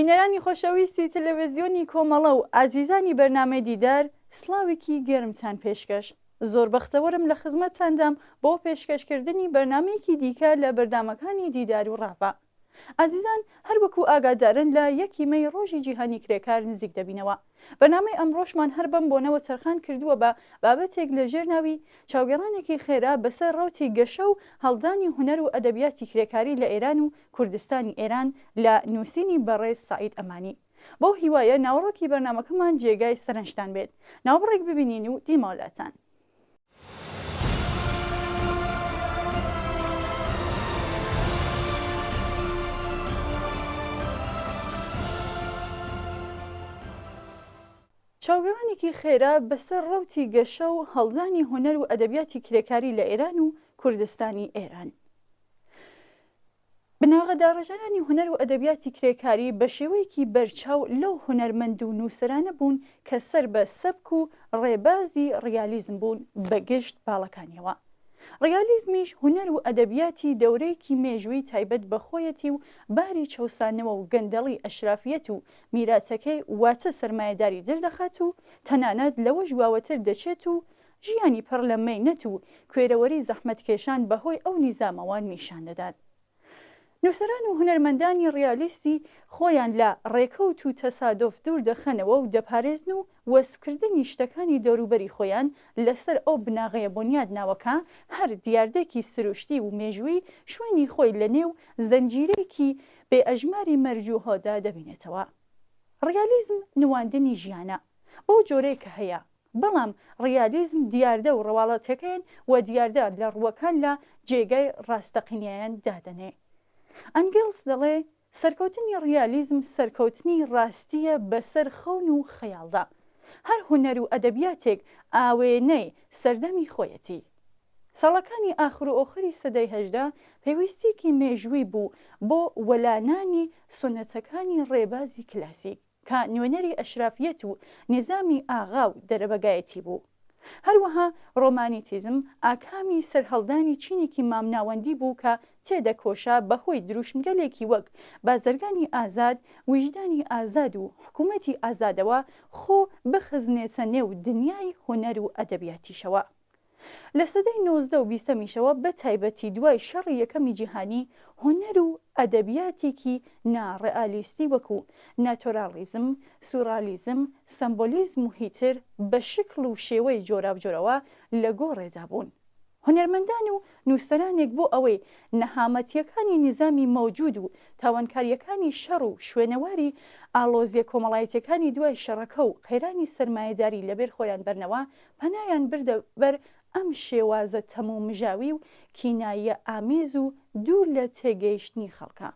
بینەرانی خۆشەویستی تەلەڤیزیۆنی کۆمەڵە و ئازیزانی بەرنامەی دیدار، سڵاوێکی گەرمتان پێشکەش. زۆر بەختەوەرم لە خزمەتتاندام بۆ پێشکەشکردنی بەرنامەیەکی دیکە لە بەردامەکانی دیدار و ڕاپە. ئازیزان، هەر وەکو ئاگادارن لە 1 مەی ڕۆژی جیهانی کرێکار نزیک دەبینەوە. بەرنامەی ئەمڕۆشمان هەر بەم بۆنەوە چەرخان کردووە بە بابەتێک لە ژێر ناوی چاوگەڕانێکی خێرا بەسەر ڕەوتی گەشە و هەڵدانی هونەر و ئەدەبیاتی کرێکاری لە ئێران و کوردستانی ئێران لە نووسینی بەڕێز سەعید ئەمانی. بۆ هیوایە ناوەڕۆکی بەرنامەکەمان جێگای سەرنجتان بێت. ناوبڕێک ببینین و دیمەولاتان. چاوگەڕانێکی خێرا بەسەر ڕەوتی گەشە و هەڵدانی هونەر و ئەدەبیاتی کرێکاری لە ئێران و کوردستانی ئێران. بناغەدا ڕێژەرانی هونەر و ئەدەبیاتی کرێکاری بە شێوەیەکی بەرچاو لەو هونەرمەند و نووسرانە بوون کە سەر بە سەبک و ڕێبازی ڕیالیزم بوون بە گشت باڵەکانیەوە. ڕیالیزمیش هونەر و ئەدەبیاتی دەورەیەکی مێژووی تایبەت بەخۆیەتی و باری چەوسانەوە و گەندەڵی ئەشرافیەت و میراثەکەی واتە سەرمایەداری دەردەخات و تەنانەت لەوە ژواوەتر دەچێت و ژیانی پڕ لە مەینەت و کوێرەوەری زەحمەتکێشان بەهۆی ئەو نیزامەوان نیشان دەدات. نووسەران و هونەرمەندانی ڕیالیستی خۆیان لە ڕێکەوت و تەسادۆف دوور دەخەنەوە و دەپارێزن و وەسکردنی شتەکانی دەوروبەری خۆیان لەسەر ئەو بناغەیە بۆنیاد ناوەکە هەر دیاردێکی سروشتی و مێژووی شوێنی خۆی لە نێو زەنجیرێکی بێ ئەژماری مەرجوهۆدا دەبینێتەوە. ڕیالیزم نواندنی ژیانە بۆ جۆرەیە کە هەیە، بەڵام ڕیالیزم دیاردە و ڕەواڵەتەکەیان و دیاردە لە ڕووەکان لە جێگای ڕاستەقینیان دادەنێ. ئەنگلز دەڵێ سەرکەوتنی ڕیالیزم سەرکەوتنی ڕاستیە بەسەر خەون و خەیاڵدا. هەر هونەر و ئەدەبیاتێک ئاوێنەی سەردەمی خۆیەتی. ساڵەکانی ئاخر و ئۆخری سەدەی 18 پێویستێکی مێژووی بوو بۆ وەلانانی سونەتەکانی ڕێبازی کلاسیک کە نوێنەری ئەشرافیەت و نظامی ئاغا و دەرەبەگایەتی بوو. هەروەها ڕۆمانیتیزم ئاکامی سەرهەڵدانی چینێکی مامناوەندی بوو کە تێدەکۆشا بەهۆی دروشمگەلێکی وەک بازرگانی ئازاد، ویژدانی ئازاد و حکوومەتی ئازادەوە خۆ بخزنێتە نێو دنیای هونەر و ئەدەبیاتیشەوە. لە سەدەی 19 و 20میشەوە بە تایبەتی دوای شەڕی یەکەمی جیهانی هونەر و ئەدەبیاتێکی ناڕئالیستی وەکو ناتۆرالیزم، سورالیزم، سمبۆلیزم و هیتر بە شکل و شێوەی جۆراوجۆرەوە لە گۆڕێدا بوون. هونەرمەندان و نووسەرانێک بۆ ئەوەی نەهامەتیەکانی نظامی مەوجود و تاوانکاریەکانی شەڕ و شوێنەواری ئالۆزیە کۆمەڵایەتیەکانی دوای شەڕەکە و قەیرانی سەرمایەداری لەبێر خۆیان بەرنەوە پەنایان بردە بەر ئەم شێوازە تەموو مژاوی و کینایە ئامیز و دوور لە تێگەیشتنی خەڵکە.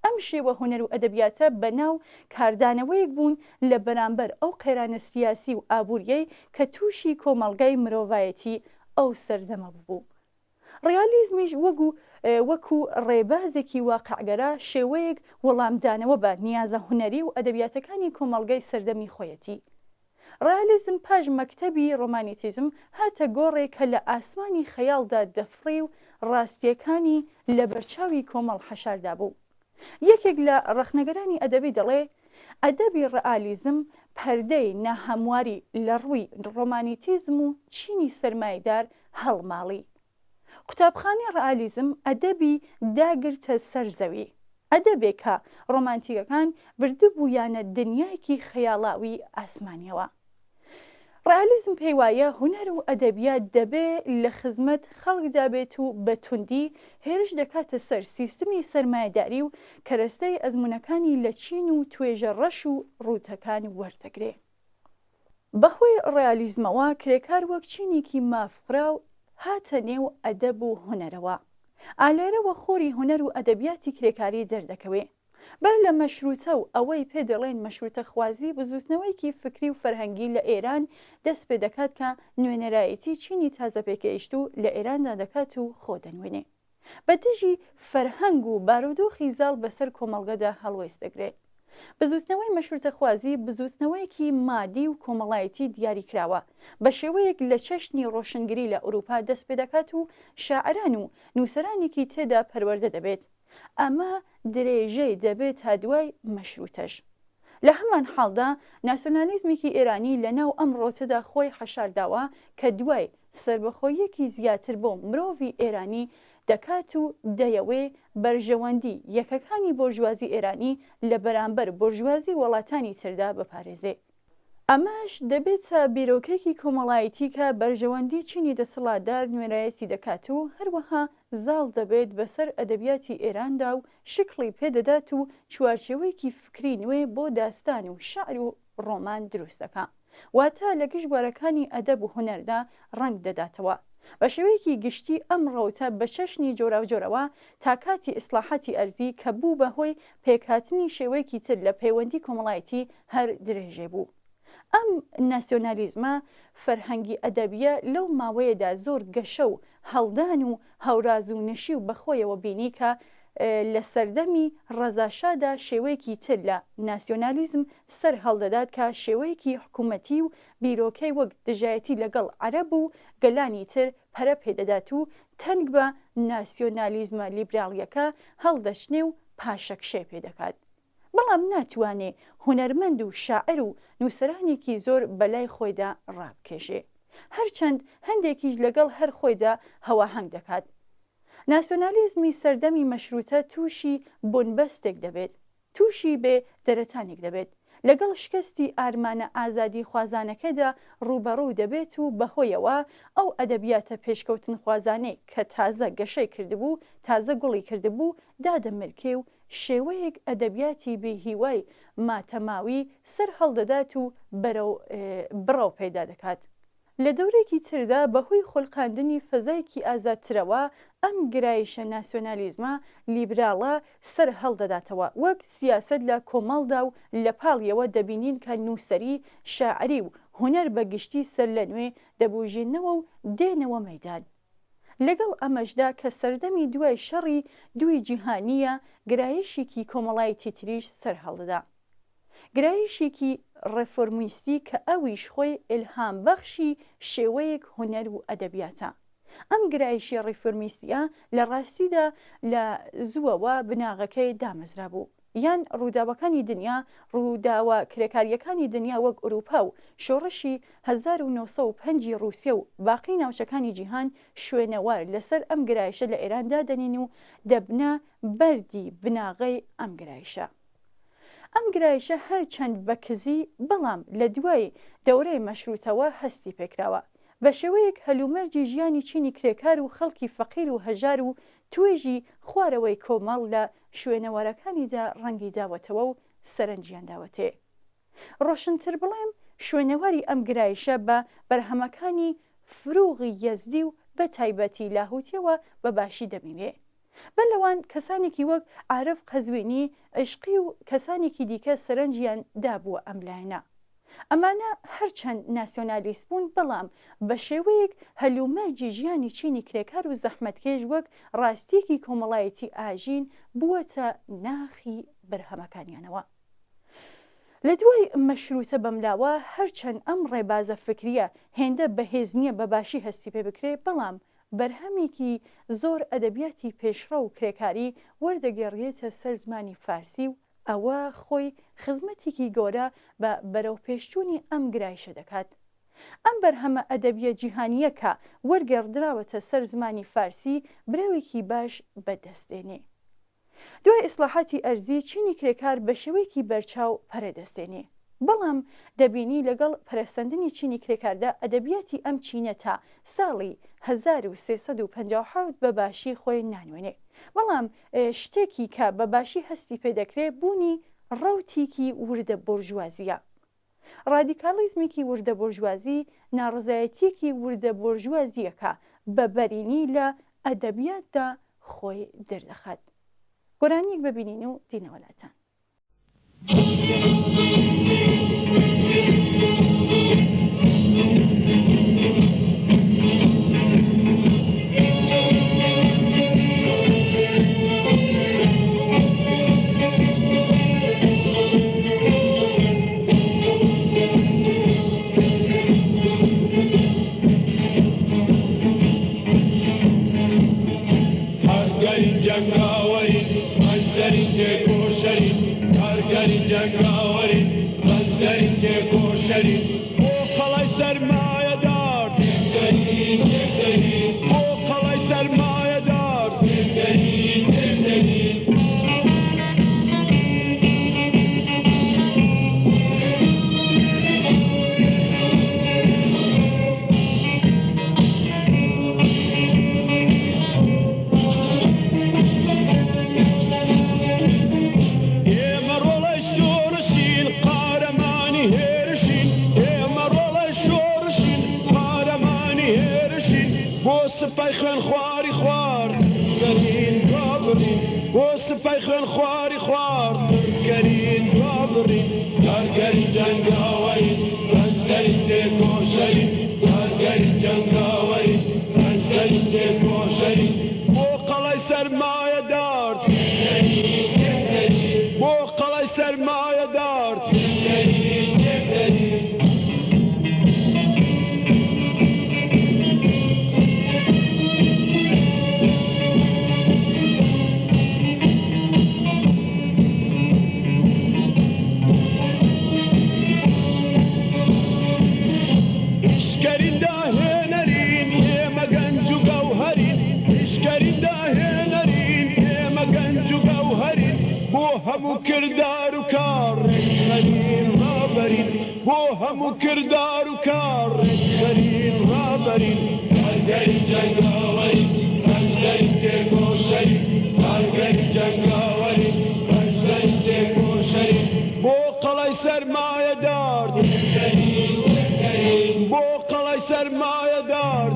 ئەم شێوە هونەر و ئەدەبیاتە بەناو کاردانەوەیەک بوون لە بەرامبەر ئەو قەیرانە سیاسی و ئابوووریەی کە تووشی کۆمەڵگەی مرۆڤایەتی ئەو سەردەمە بوو. ڕیالیزمیش وەکو ڕێبازێکی واقعگەرا شێوەیەک وەڵامدانەوە بە نیازە هونەری و ئەدەبیاتەکانی کۆمەڵگەی سەردەمی خۆیەتی. ڕیالیزم پاش مەکتەبی ڕۆمانیتیزم هاتە گۆڕێک کە لە ئاسمانی خەیاڵدا دەفڕی و ڕاستیەکانی لە بەرچاوی کۆمەڵ حەشاردا بوو. یەکێک لە ڕەخنەگەرانی ئەدەبی دەڵێ ئەدەبی ڕیالیزم پەردەی ناهەمواری لە ڕووی ڕۆمانیتیزم و چینی سەرمایەدار هەڵماڵی. قوتابخانەی ڕیالیزم ئەدەبی داگرتە سەر زەوی، ئەدەبێک کە ڕۆمانتیکەکان بردبوویانە دنیایەکی خەیاڵاوی ئاسمانیەوە. ڕیالیزم پێی وایە هونەر و ئەدەبیات دەبێ لە خزمەت خەڵکدا بێت و بە توندی هێرش دەکاتە سەر سیستمی سەرمایەداری و کەرەستەی ئەزموونەکانی لە چین و توێژە ڕەش و ڕووتەکان وەردەگرێ. بەهۆی ڕیالیزمەوە کرێکار وەک چینێکی مافقراو هاتە نێو ئەدەب و هونەرەوە. ئالێرەوە خۆری هونەر و ئەدەبیاتی کرێکاری دەردەکەوێ. بەر لە مەشروتە و ئەوەی پێ دەڵێن مەشروتە خوازی بزوتنەوەیکی فکری و فەرهەنگی لە ئێران دەست پێ دەکات کە نوێنەرایەتی چینی تازە پێکەیشت و لە ئێراندا دەکات و خۆ دەنوێنێ. بە دژی فەرهەنگ و بارودۆخی زاڵ بەسەر کۆمەڵگەدا هەڵوێست دەگرێت. بزوتنەوەی مەشروتە خوازی بزوتنەوەیەکی مادی و کۆمەڵایەتی دیاریکراوە بە شێوەیەک لە چەشنی ڕۆشنگری لە ئوروپا دەست پێ دەکات و شاعران و نووسەرانێکی تێدا پەروەردە دەبێت. ئەمە درێژەی دەبێت تا دوای مەشروتەش. لە هەمان حاڵدا ناسیۆنالیزمێکی ئێرانی لەناو ئەم ڕۆتەدا خۆی حەشارداوە کە دوای سربەخۆیەکی زیاتر بۆ مرۆڤی ئێرانی دەکات و دەیەوێ بەرژەوەندی یەکەکانی بۆرژوازی ئێرانی لە بەرامبەر بۆرژوازی وڵاتانی تردا بپارێزێ. ئەمەش دەبێتە بیرۆکێکی کۆمەڵایەتی کە بەرژەوەندی چینی دەسەڵاتدار نوێرایەتی دەکات و هەروەها زاڵ دەبێت بەسەر ئەدەبیاتی ئێراندا و شکڵی پێدەدات و چوارچێوەیەکی فکری نوێ بۆ داستان و شعر و ڕۆمان دروست دەکات، واتە لە گشتوارەکانی ئەدەب و هونەردا ڕەنگ دەداتەوە. بە شێوەیەکی گشتی ئەم ڕەوتە بە چەشنی جۆراوجۆرەوە تا کاتی ئیسلاحاتی ئەرزی کە بوو بەهۆی پێکهاتنی شێوەیەکی تر لە پەیوەندی کۆمەڵایەتی هەر درێژێ بوو. ئەم ناسیۆنالیزمە فەرهەنگی ئەدەبیە لەو ماوەیەدا زۆر گەشە و هەڵدان و هەوراز و نشی و بەخۆیەوە بینی کە لە سەردەمی ڕەزاشادا شێوەیەکی تر لە ناسیۆنالیزم سەر هەڵدەدات کە شێوەیەکی حکوومەتی و بیرۆکەی وەک دژایەتی لەگەڵ عەرەب و گەلانی تر پەرە پێدەدات و تەنگ بە ناسیۆنالیزمە لیبراڵیەکە هەڵدەچنێ و پاشەکشێ پێدەکات. بەڵام ناتوانێ هونەرمەند و شاعر و نووسەرانێکی زۆر بەلای خۆیدا ڕابکێشێ، هەرچەند هەندێکیش لەگەڵ هەر خۆیدا هەواهەنگ دەکات. ناسیۆنالیزمی سەردەمی مەشروتە تووشی بۆنبەستێک دەبێت، تووشی بێ دەرەتانێک دەبێت، لەگەڵ شکستی ئارمانە ئازادی خوازانەکەدا ڕوبەڕوو دەبێت و بەهۆیەوە ئەو ئەدەبیاتە پێشکەوتن خوازانەی کە تازە گەشەی کردبوو، تازە گوڵی کردبوو دادەمرکێ و شێوەیەک ئەدەبیاتی بێهیوای ماتەماوی سەر هەڵدەدات و بڕەو پەیدا دەکات. لە دەورێکی تردا بەهۆی خۆڵقاندنی فەزایەکی ئازادترەوە ئەم گرایشە ناسیۆنالیزمە لیبراڵە سەر هەڵدەداتەوە، وەک سیاسەت لە کۆمەڵدا و لە پاڵیەوە دەبینین کە نووسەری، شاعری و هونەر بەگشتی سەر لە نوێ دەبوژێنەوە و دێنەوە مەیدان. لەگەڵ ئەمەشدا کە سەردەمی دوای شەڕی دوی جیهانیە گرایشێکی کۆمەڵایەتی تریش سەر هەڵدەدا، گرایشێکی ڕێفۆرمیستی کە ئەویش خۆی ئیلهامبەخشی شێوەیەک هونەر و ئەدەبیاتە. ئەم گرایشی ڕێفۆرمیستیە لە ڕاستیدا لە زووەوە بناغەکەی دامەزرا بوو، یان ڕووداوەکانی دنیا، ڕووداوە کرێکاریەکانی دنیا وەک ئوروپا و شۆڕشی 1905 رووسیا و باقی ناوچەکانی جیهان شوێنەوار لەسەر ئەم گرایشە لە ئێراندا دەنین و دەبنە بەردی بناغەی ئەم گرایشە. ئەم گرایشە هەرچەند بەکزی بەڵام لە دوای دەورەی مەشروتەوە هەستی پێکراوە، بە شێوەیەک هەلومەرجی ژیانی چینی کرێکار و خەڵکی فەقیر و هەژار و توێژی خوارەوەی کۆمەڵ لە شوێنەوارەکانیدا ڕەنگی داوەتەوە و سەرنجیان داوەتێ. ڕۆشنتر بڵێم شوێنەواری ئەم گرایشە بە بەرهەمەکانی فروغی یەزدی و بە تایبەتی لاهوتیەوە بە باشی دەبینێ. بەر لەوان کەسانێکی وەک عارف قەزوینی، عشقی و کەسانێکی دیکە سەرنجیان دابووە ئەم لایەنە. ئەمانە هەرچەند ناسیۆنالیست بوون بەڵام بە شێوەیەک هەلومەرجی ژیانی چینی کرێکار و زەحمەتکێش وەک ڕاستیەکی کۆمەڵایەتی ئاژین بووەتە ناخی بەرهەمەکانیانەوە. لە دوای مەشروتە بەملاوە هەرچەند ئەم ڕێبازە فکریە هێندە بەهێز نییە بە باشی هەستی پێ بکرێ، بەڵام بەرهەمێکی زۆر ئەدەبیاتی پێشڕە و کرێکاری وەردەگەڕێتە سەر زمانی فارسی و ئەوە خۆی خزمەتێکی گەورە بە بەرەوپێشچوونی ئەم گرایشە دەکات. ئەم بەرهەمە ئەدەبیە جیهانیە کە وەرگەڕدراوەتە سەر زمانی فارسی برەوێکی باش بەدەستێنێ. دوای ئیسلاحاتی ئەرزی چینی کرێکار بە شێوەیەکی بەرچاو پەرەدەستێنێ، بەڵام دەبینی لەگەڵ پەرەستەندنی چینی کرێکاردا ئەدەبیاتی ئەم چینە تا ساڵی 1357 بە باشی خۆی نانوێنێ، بەڵام شتێکی کە بە باشی هەستی پێدەکرێت بوونی ڕەوتێکی وردە بۆرژوازیە. ڕادیکالیزمێکی وردە بۆرژوازی ناڕزایەتیەکی وردە بۆرژوازیەکە بە بەرینی لە ئەدەبیاتدا خۆی دەردەخات. گۆرانیەک ببینین و دینەوەلاتان. جنگاوی تێکدەرین بۆ قەڵای سەرمایەدار تێکدەرین تێکدەرین بۆ قەڵای سەرمایەدار تێکدەرین تێکدەرین سپای خوێن خواری خوار گەرین بابڕین بۆ سپای خوێن خواری خوار گەرین بابڕین کارگەری جەنگاوەری ڕەنجەری تێکۆشەری کارگەری جەنگاوەری ڕەنجەری تێکۆشەری بۆ قەڵای سەرمایەدار بۆ قەڵای سەرمایەدار هەموو کردار و کار ڕێکخەرین ڕابەرین بۆ هەموو کردار و کار ڕێکخەرین ڕابەرین کارگەری جەنگاوەری ڕەنجەری تێکۆشەری کارگەری جەنگاوەری ڕەنجەری تێکۆشەری بۆ قەڵای سەرمایەدار بۆ قەڵای سەرمایەدار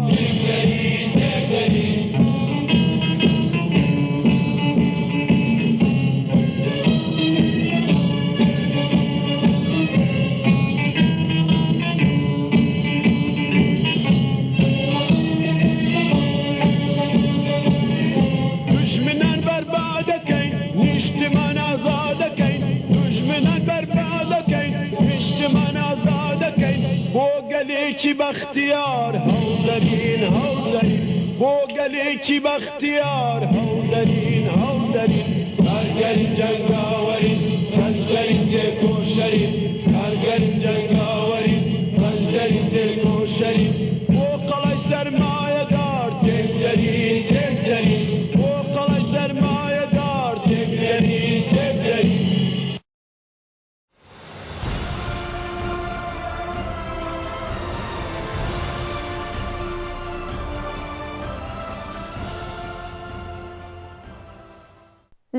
گەلێکی بەختیار هەڵدەرین هەڵدەرین بۆ گەلێکی بەختیار هەڵدەرین هەڵدەرین کارگەری جەنگاوەری ڕەنجەری تێکۆشەری کارگەری جەنگاوەری ڕەنجەری تێکۆشەری بۆ قەڵای سەرمایەدار تێکدەرین تێکدەرین بۆ قەڵای سەرمایەدار تێکدەرین تێکدەرین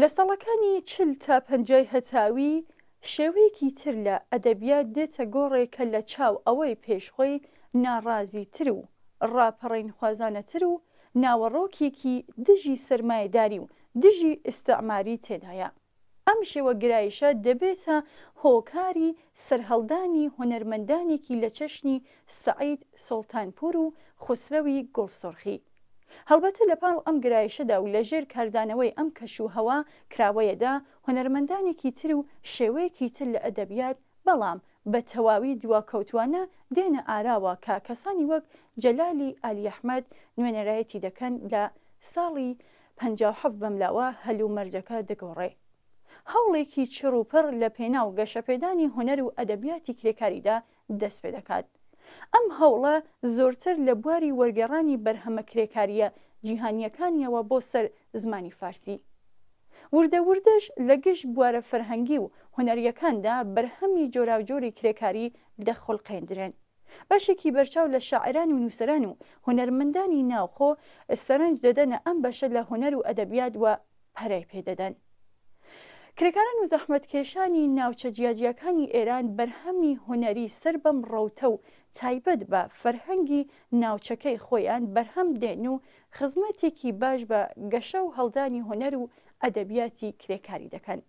لە ساڵەکانی 40 تا 50 هەتاوی شێوەیەکی تر لە ئەدەبیات دێتە گۆڕێ کە لە چاو ئەوەی پێشخۆی ناڕازی تر و ڕاپەڕین خوازانەتر و ناوەڕۆکێکی دژی سەرمایەداری و دژی ئیستعماری تێدایە. ئەم شێوە گرایشە دەبێتە هۆکاری سەرهەڵدانی هونەرمەندانێکی لە چەشنی سەعید سوڵتانپور و خوسرەوی گوڵسورخی. هەڵبەتە لەپاڵ ئەم گرایشەدا و لەژێر کاردانەوەی ئەم کەشوهەوا کراوەیەدا هونەرمەندانێکی تر و شێوەیەکی تر لە ئەدەبیات بەڵام بە تەواوی دواکەوتوانە دێنە ئاراوە کە کەسانی وەک جەلالی ئالیەحمەد نوێنەرایەتی دەکەن لە ساڵی 57 بەملاوە هەلوو مەرجەکە دەگۆڕێ. هەوڵێکی چڕوپڕ لە پێناو گەشەپێدانی هونەر و ئەدەبیاتی کرێکاریدا دەست پێ دەکات. ئەم هەوڵە زۆرتر لە بواری وەرگێڕانی بەرهەمە کرێکاریە جیهانیەکانیەوە بۆ سەر زمانی فارسی. وردە وردەش لە گشت بوارە فەرهەنگی و هونەریەکاندا بەرهەمی جۆراوجۆری کرێکاری دەخڵقێندرێن. بەشێکی بەرچاو لە شاعران و نووسەران و هونەرمەندانی ناوخۆ سەرنج دەدەنە ئەم بەشە لە هونەر و ئەدەبیات و پەرای پێدەدەن. کرێکاران و زەحمەتکێشانی ناوچە جیاجیەکانی ئێران بەرهەمی هونەری سەر بەم ڕەوتە و تایبەت بە فەرهەنگی ناوچەکەی خۆیان بەرهەم دێن و خزمەتێکی باش بە گەشە و هەڵدانی هونەر و ئەدەبیاتی کرێکاری دەکەن.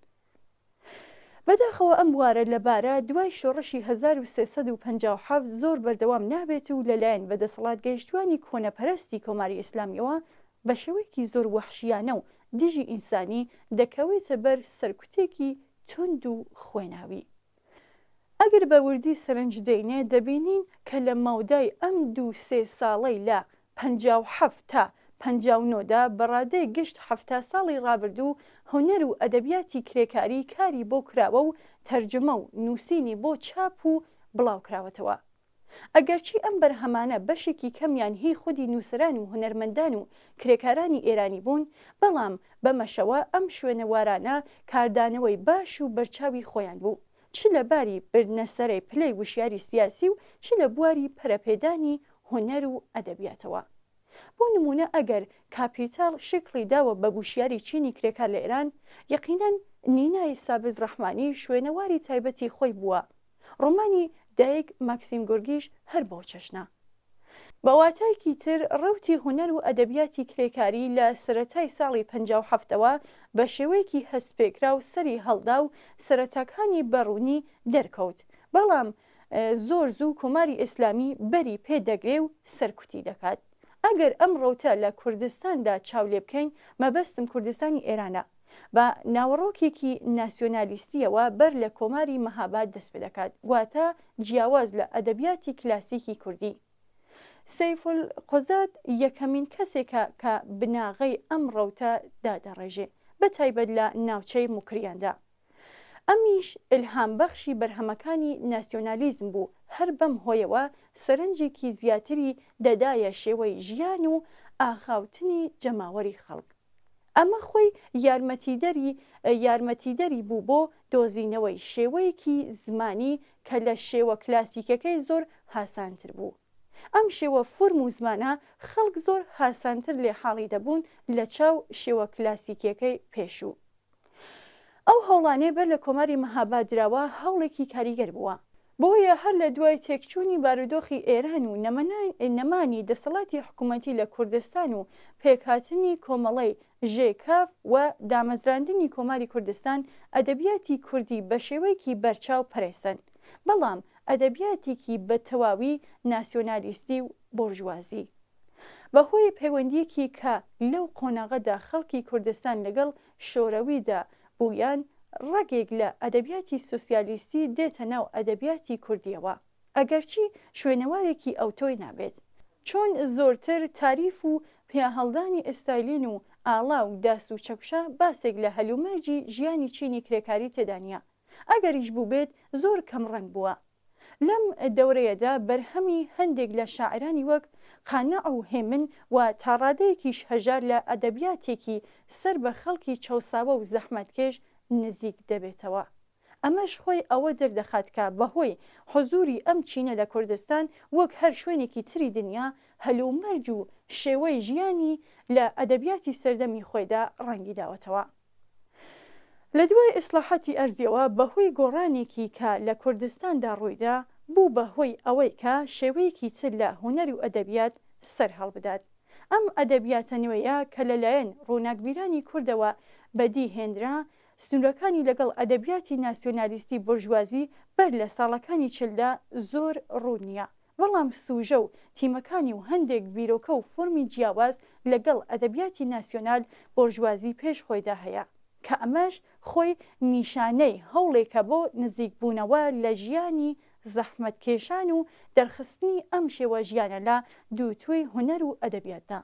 بەداخەوە ئەم بوارە لەبارە دوای شۆڕشی 1357 زۆر بەردەوام نابێت و لەلایەن بەدەسەڵات گەیشتوانی کۆنەپەرستی کۆماری ئیسلامیەوە بە شێوەیەکی زۆر وەحشیانە و دژی ئینسانی دەکەوێتە بەر سەرکوتێکی تند و خوێناوی. ئەگەر بە وردی سەرنج دەینێ دەبینین کە لە ماودای ئەم 2-3 ساڵەی لە 57 تا 59دا بەڕادەی گشت 70 ساڵی ڕابردوو هونەر و ئەدەبیاتی کرێکاری کاری بۆ کراوە و تەرجمە و نووسینی بۆ چاپ و بڵاوکراوەتەوە. ئەگەرچی ئەم بەرهەمانە بەشێکی کەمیان هی خودی نووسەران و هونەرمەندان و کرێکارانی ئێرانی بوون، بەڵام بەمەشەوە ئەم شوێنەوارانە کاردانەوەی باش و بەرچاوی خۆیان بوو، چ لە باری بردنەسەرەی پلەی وشیاری سیاسی و چ لە بواری پەرەپێدانی هونەر و ئەدەبیاتەوە. بۆ نمونە ئەگەر کاپیتاڵ شکڵی داوە بە بوشیاری چینی کرێکار لە ئێران، یەقینەن نینای سابت ڕەحمانی شوێنەواری تایبەتی خۆی بووە. ڕۆمانی دایک ماکسیم گۆرگیش هەر بۆ چەشنە. بەواتایکی تر ڕەوتی هونەر و ئەدەبیاتی کرێکاری لە سەرەتای ساڵی 57ەوە بە شێوەیەکی هەستپێکرا و سەری هەڵدا و سەرەتاکانی بەڕوونی دەرکەوت، بەڵام زۆر زوو کۆماری ئیسلامی بەری پێدەگرێ و سەرکوتی دەکات. ئەگەر ئەم ڕەوتە لە کوردستاندا چاولێ بکەین، مەبەستم کوردستانی ئێرانە، بە ناوەڕۆکێکی ناسیۆنالیستیەوە بەر لە کۆماری مەهاباد دەست پێ دەکات، واتە جیاواز لە ئەدەبیاتی کلاسیکی کوردی. سەیفولقۆزاد یەکەمین کەسێکە کە بناغەی ئەم ڕەوتە دادەڕێژێ، بە تایبەت لە ناوچەی موکریاندا. ئەمیش ئیلهامبەخشی بەرهەمەکانی ناسیۆنالیزم بوو، هەر بەم هۆیەوە سەرنجێکی زیاتری دەدایە شێوەی ژیان و ئاخاوتنی جەماوەری خەڵک. ئەمە خۆی یارمەتیدەری بوو بۆ دۆزینەوەی شێوەیەکی زمانی کە لە شێوە کلاسیکەکەی زۆر هاسانتر بوو. ئەم شێوە فورم و زمانە خەڵک زۆر هاسانتر لێ حاڵی دەبوون لە چاو شێوە کلاسیکەکەی پێشوو. ئەو هەوڵانێ بەر لە کۆماری مەهابادراوە هەوڵێکی کاریگەر بووە، بۆیە هەر لە دوای تێکچوونی بارودۆخی ئێران و نەمانی دەسەڵاتی حکوومەتی لە کوردستان و پێکهاتنی کۆمەڵەی ژێکاف و دامەزراندنی کۆماری کوردستان، ئەدەبیاتی کوردی بە شێوەیەکی بەرچاو پەرێسەن، بەڵام ئەدەبیاتێکی بە تەواوی ناسیۆنالیستی و بۆرژوازی. بەهۆی پەیوەندیەکی کە لەو قۆناغەدا خەڵکی کوردستان لەگەڵ شۆرەویدا بوویان، ڕەگێک لە ئەدەبیاتی سۆسیالیستی دێتە ناو ئەدەبیاتی کوردیەوە، ئەگەرچی شوێنەوارێکی ئەوتۆی نابێت، چۆن زۆرتر تاریف و پیاهەڵدانی ئێستایلین و ئاڵا و داس و چەکشە باسێک لە هەلومەرجی ژیانی چینی کرێکاری تێدانە، ئەگەریش بوو بێت زۆر کەمڕەنگ بووە. لەم دەورەیەدا بەرهەمی هەندێک لە شاعرانی وەک قانع و هێمن و تاڕادەیەکیش هەژار لە ئەدەبیاتێکی سەر بە خەڵکی چەوساوە و زەحمەتکێش نزیک دەبێتەوە. ئەمەش خۆی ئەوە دەردەخات کە بەهۆی حضوری ئەم چینە لە کوردستان وەک هەر شوێنێکی تری دنیا، هەلومەرج و شێوەی ژیانی لە ئەدەبیاتی سەردەمی خۆیدا ڕەنگی داوەتەوە. لە دوای ئیسلاحاتی ئەرزیەوە بەهۆی گۆڕانێکی کە لە کوردستاندا ڕوویدا، بوو بەهۆی ئەوەی کە شێوەیەکی تر لە هونەر و ئەدەبیات سەر هەڵبدات. ئەم ئەدەبیاتە نوێیە کە لەلایەن ڕووناکبیرانی کوردەوە بەدی هێنرا، سنوورەکانی لەگەڵ ئەدەبیاتی ناسیۆنالیستی بورژوازی بەر لە ساڵەکانی چلدا زۆر ڕوو نییە، بەڵام سوژە و تیمەکانی و هەندێک بیرۆکە و فۆرمی جیاواز لەگەڵ ئەدەبیاتی ناسیۆنال بورژوازی پێش خۆیدا هەیە، کە ئەمەش خۆی نیشانەی هەوڵێکە بۆ نزیکبوونەوە لە ژیانی زەحمەتکێشان و دەرخستنی ئەم شێوە ژیانە لە دووتوی هونەر و ئەدەبیاتدا.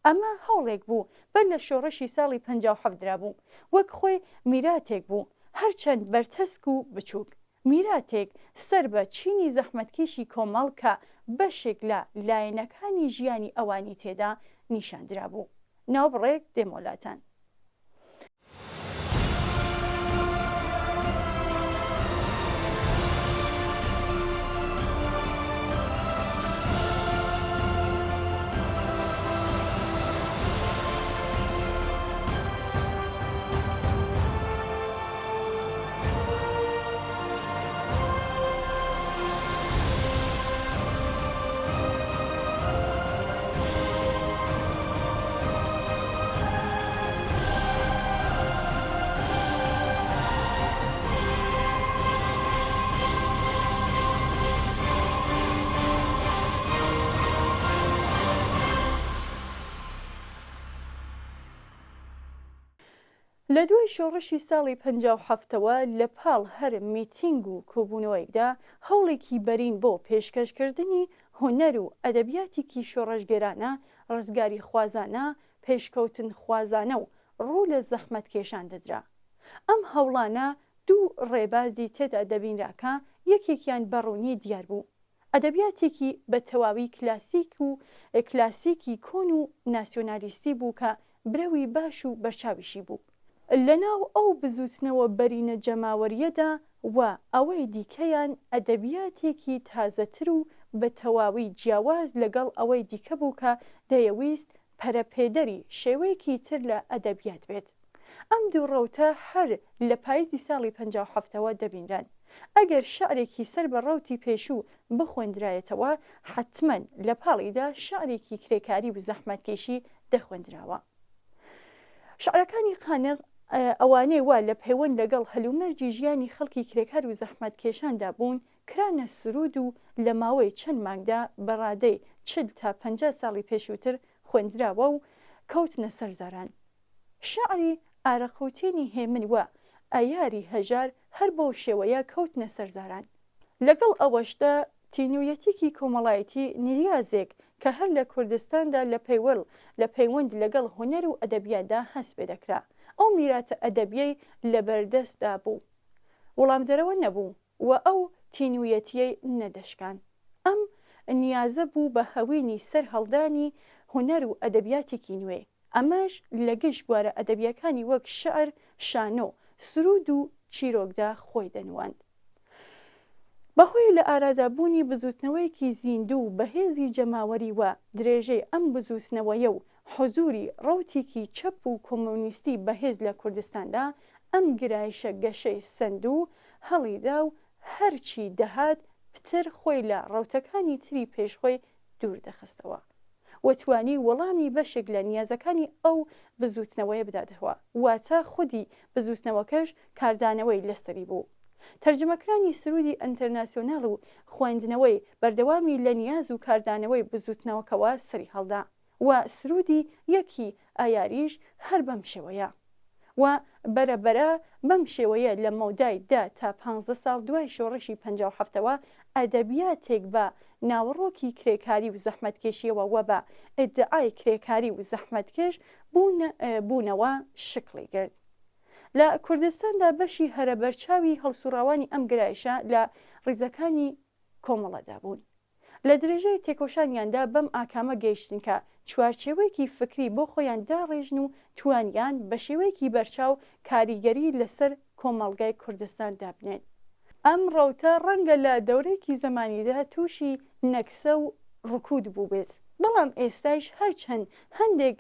ئەمە هەوڵێک بوو بەر لە شۆڕشی ساڵی 57 درابوو، وەک خۆی میراتێک بوو، هەرچەند بەرتەسک و بچووک، میراتێک سەر بە چینی زەحمەتکێشی کۆمەڵ کە بەشێک لە لایەنەکانی ژیانی ئەوانی تێدا نیشاندرا بوو. ناوبڕێک دێمۆلاتان. لە دوای شۆڕشی ساڵی 57ەوە لە پاڵ هەر میتینگ و کۆبوونەوەیدا هەوڵێکی بەرین بۆ پێشکەشکردنی هونەر و ئەدەبیاتێکی شۆڕەشگەرانە، ڕزگاری خوازانە، پێشکەوتن خوازانە و ڕوو لە زەحمەتکێشان دەدرا. ئەم هەوڵانە دوو ڕێبازی تێدا دەبینراکە، یەکێکیان بەڕوونی دیار بوو. ئەدەبیاتێکی بە تەواوی کلاسیکی کۆن و ناسیۆنالیستی بوو کە برەوی باش و بەرچاویشی بوو. لەناو ئەو بزوتنەوە بەرینە جەماوەریەدا و ئەوەی دیکەیان ئەدەبیاتێکی تازەتر و بە تەواوی جیاواز لەگەڵ ئەوەی دیکە بوو کە دەیەویست پەرەپێدەری شێوەیەکی تر لە ئەدەبیات بێت. ئەم دوو ڕەوتە هەر لە پاییزی ساڵی 57ەوە دەبینران. ئەگەر شعرێکی سەر بە ڕەوتی پێشوو بخوێندرایەتەوە حتمەن لە پاڵیدا شعرێکی کرێکاری و زەحمەتکێشی دەخوێندراوە. شعرەکانی قانق ئەوانەی وا لە پەیوەند لەگەڵ هەلومەرجی ژیانی خەڵکی کرێکار و زەحمەتکێشاندا بوون کرانە سرود و لە ماوەی چەند مانگدا بەڕادەی 40 تا 50 ساڵی پێشووتر خوێندراوە و کەوتنە سەرزاران. شعری ئارەقوتێنی هێمن وە ئەیاری هەژار هەر بەو شێوەیە کەوتنە سەرزاران. لەگەڵ ئەوەشدا تینویەتێکی کۆمەڵایەتی نیازێک کە هەر لە کوردستاندا لە پەیوەند لەگەڵ هونەر و ئەدەبیاتدا هەست پێ دەکرا. ئەو میراتە ئەدەبیەی لە بەردەستدا بوو، وەڵامدەرەوە نەبوو و ئەو تینویەتیەی نەدەشکان. ئەم نیازە بوو بە هەوینی سەر هەڵدانی هونەر و ئەدەبیاتێکی نوێ. ئەمەش لە گشت بوارە ئەدەبیەکانی وەک شعر، شانۆ، سرود و چیرۆکدا خۆی دەنواند. بەهۆی لە ئارادابوونی بزوتنەوەیەکی زیندوو بەهێزی جەماوەری وە درێژەی ئەم بزوتنەوەیە و حزوری ڕەوتێکی چەپ و کۆمۆنیستی بەهێز لە کوردستاندا ئەم گرایشە گەشەی سند و هەڵیدا و هەرچی دەهات پتر خۆی لە ڕەوتەکانی تری پێشخۆی دوور دەخستەوە و توانی وەڵامی بەشێک لە نیازەکانی ئەو بزوتنەوەیە بداتەوە، واتە خودی بزوتنەوەکەش کاردانەوەی لەسەری بوو. تەرجمەکرانی سرودی ئەنتەرناسیۆناڵ و خوێندنەوەی بەردەوامی لە نیاز و کاردانەوەی بزوتنەوەکەوە سەری هەڵدا و سرودی یەکی ئایاریش هەر بەم شێوەیە و بەرەبەرە بەم شێوەیە لە مەودای 10 تا 15 ساڵ دوای شۆڕشی 57ەوە ئەدەبیاتێک بە ناوەڕۆکی کرێکاری و زەحمەتکێشیەوە و بە ئیدعای کرێکاری و زەحمەتکێش بوونەوە شکڵی گرت. لە کوردستاندا بەشی هەرە بەرچاوی هەڵسوڕاوانی ئەم گرایشە لە ڕیزەکانی کۆمەڵەدا بوون. لە درێژەی تێکۆشانیاندا بەم ئاکامە گەیشتن کە چوارچێوەیەکی فکری بۆ خۆیان داڕێژن و توانیان بە شێوەیەکی بەرچاو کاریگەری لەسەر کۆمەڵگای کوردستان دابنێن. ئەم ڕەوتە ڕەنگە لە دەورێکی زەمانیدا تووشی نەکسە و ڕکود بوو بێت، بەڵام ئێستایش هەرچەند هەندێک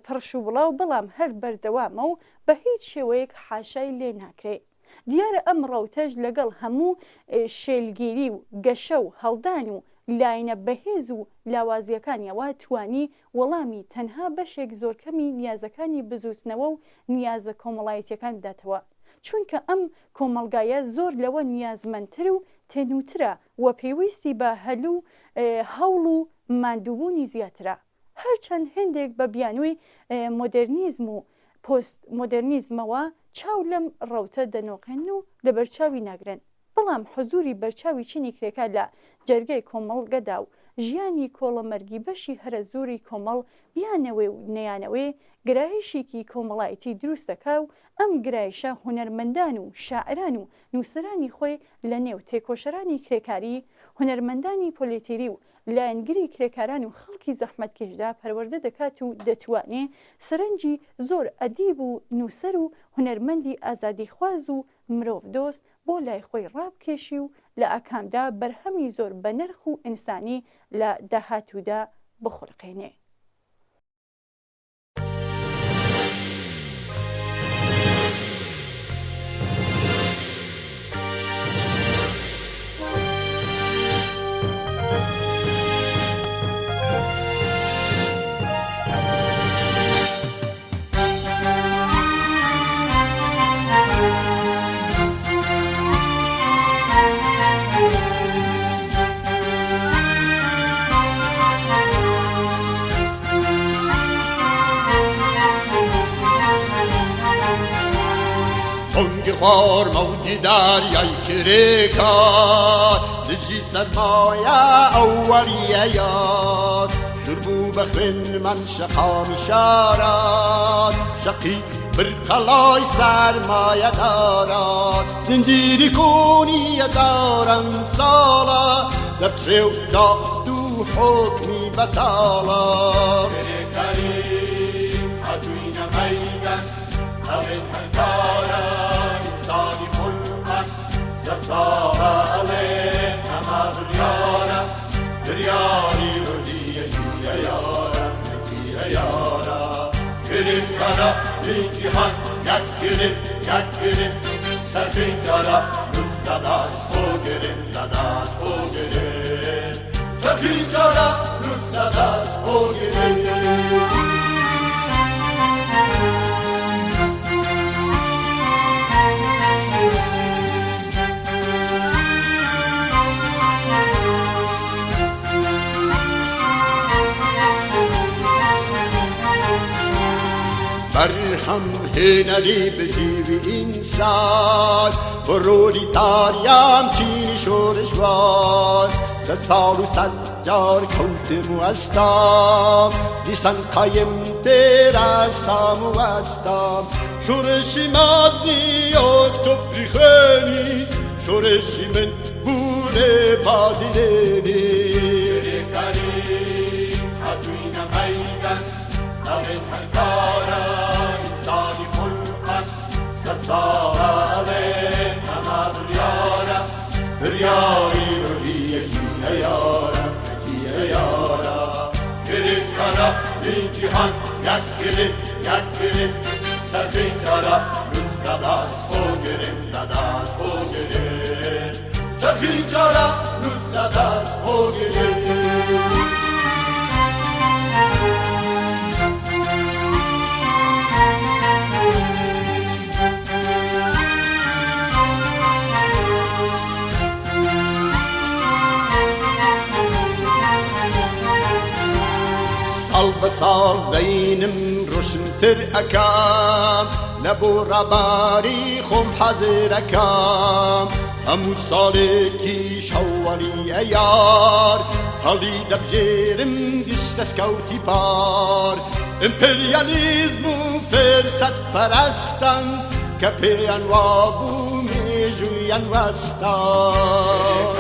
پڕش و بڵاو بەڵام هەر بەردەوامە و بە هیچ شێوەیەک حاشای لێ ناکرێت. دیارە ئەم ڕەوتەش لەگەڵ هەموو شێلگیری و گەشە و هەڵدان و لاینە بەهێز و لاوازیەکانیەوە توانی وەڵامی تەنها بەشێک زۆرکەمی نیازەکانی بزوتنەوە و نیازە کۆمەڵایەتیەکان داتەوە، چونکە ئەم کۆمەڵگایە زۆر لەوە نیازمەندتر و تێنووترە و پێویستی بە هەوڵ و ماندووبوونی زیاترە. هەرچەند هێندێک بە بیانووی مۆدرنیزم و پۆست مۆدرنیزمەوە چاو لەم ڕەوتە دەنۆقێن و لە بەرچاوی ناگرن، بەڵام حزوری بەرچاوی چینی کرێکار لە جەرگەی کۆمەڵگەدا و ژیانی کۆڵەمەرگی بەشی هەرە زۆری کۆمەڵ بیانەوەی و نەیانەوەی گرایشێکی کۆمەڵایەتی دروست دەکا و ئەم گرایشە هونەرمەندان و شاعران و نووسەرانی خۆی لە نێو تێکۆشەرانی کرێکاری، هونەرمەندانی پۆلیتیری و لایەنگری کرێکاران و خەڵکی زەحمەتکێشدا پەروەردە دەکات و دەتوانێت سەرنجی زۆر ئەدیب و نووسەر و هونەرمەندی ئازادیخواز و مرۆڤ دۆست بۆ لای خۆی ڕابکێشی و لە ئاکامدا بەرهەمی زۆر بە نرخ و ئینسانی لە داهاتوودا بخورقێنێ. خوار موجی دریای کرێکار دژی سەرمایە ئەووەریە یاد دربو بخن من شقام شارات شقی برقلای سرمایه دارات زنجیری کنی دارن سالا دبشو جادو حکمی بطالا کریم حدوین میگن همین هنگارا انسانی خلقن زفزاله همه دنیارا دریاری روزی یکیه یارا یکیه یارا گریم کنا این جهان یک گریم سرفین جارا روز داداش او گریم داداش او گریم سرفین جارا روز داداش او گریم برهم هنری بجیوی انسان پرولیتاریام چین شورشوار سال و سجار کنت موستام دیسان قایم تر استام و استام شورشی مادنی اکتبری خیلی شورشی من بوده بادیلینی همین هنگارا انسانی خلقن سرساله همه دنیارا دریایی روزی یکیه یارا یکیه یارا گریم کنا این جهان یک گریم سرفین جارا روز داداش او گریم داداش او گریم سرفین جارا روز داداش او گریم البصار زينم روشنتر أكام لبو رباري خم حذر أكام همو صالكي شوالي أيار هالي دبجيرم دشت سكوتي بار امپرياليزمو فرصت پرستن كپيان وابو ميجويان وستان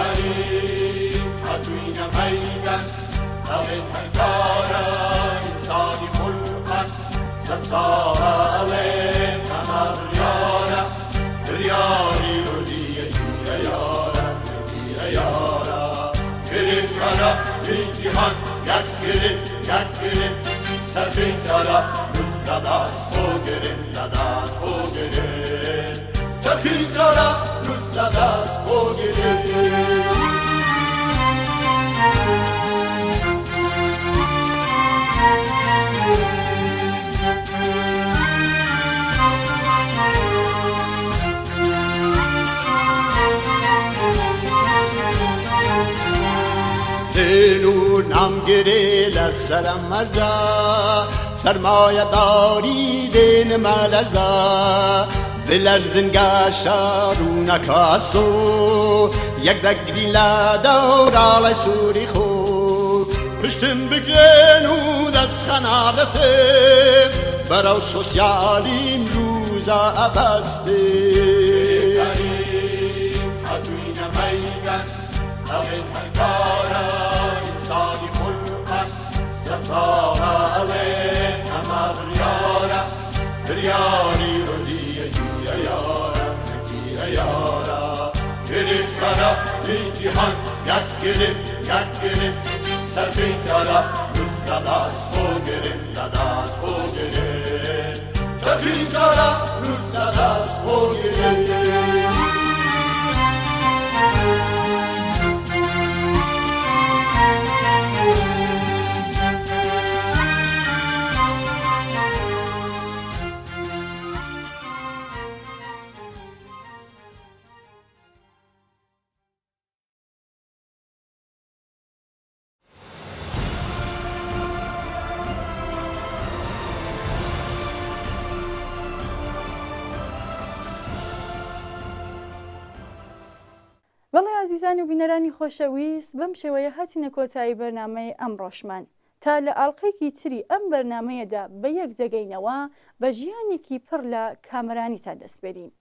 حدوين ميگن همین هنگارا انسانی خلقن سرساله همه دنیارا دریاری روزی یکیه یارا یکیه یارا گریم کنا این جهان یک گریم سرفین جارا روز داداش او گریم داداش او گریم سرفین جارا روز داداش او گریم سلو نام گره لسرم مرزا سرمایه داری دین ملزا بلرزن گاشارون کاسو یک دگری لدورال سوری خو پشتم بگرن و دست خنادسه براو سوسیالیم روزا ابسته حدوین میگن همین هنگارا انسانی خلقن سرساله همه دنیارا دریاری روزی یکیه یارا یکیه یارا گریم کنا این جهان یک گریم سرفین جارا روز داداش او گریم داداش او گریم سرفین جارا روز داداش او گریم بەڵێ ئازیزان و بینەرانی خۆشەویست بەم شێوەیە هاتینە کۆتایی بەرنامەی ئەمڕۆشمان تا لە ئاڵلقەیەکی تری ئەم بەرنمەیەدا بە یەک دەگەینەوە بە ژیانێکی پڕ لە کامەرانی تا دەست بێرین.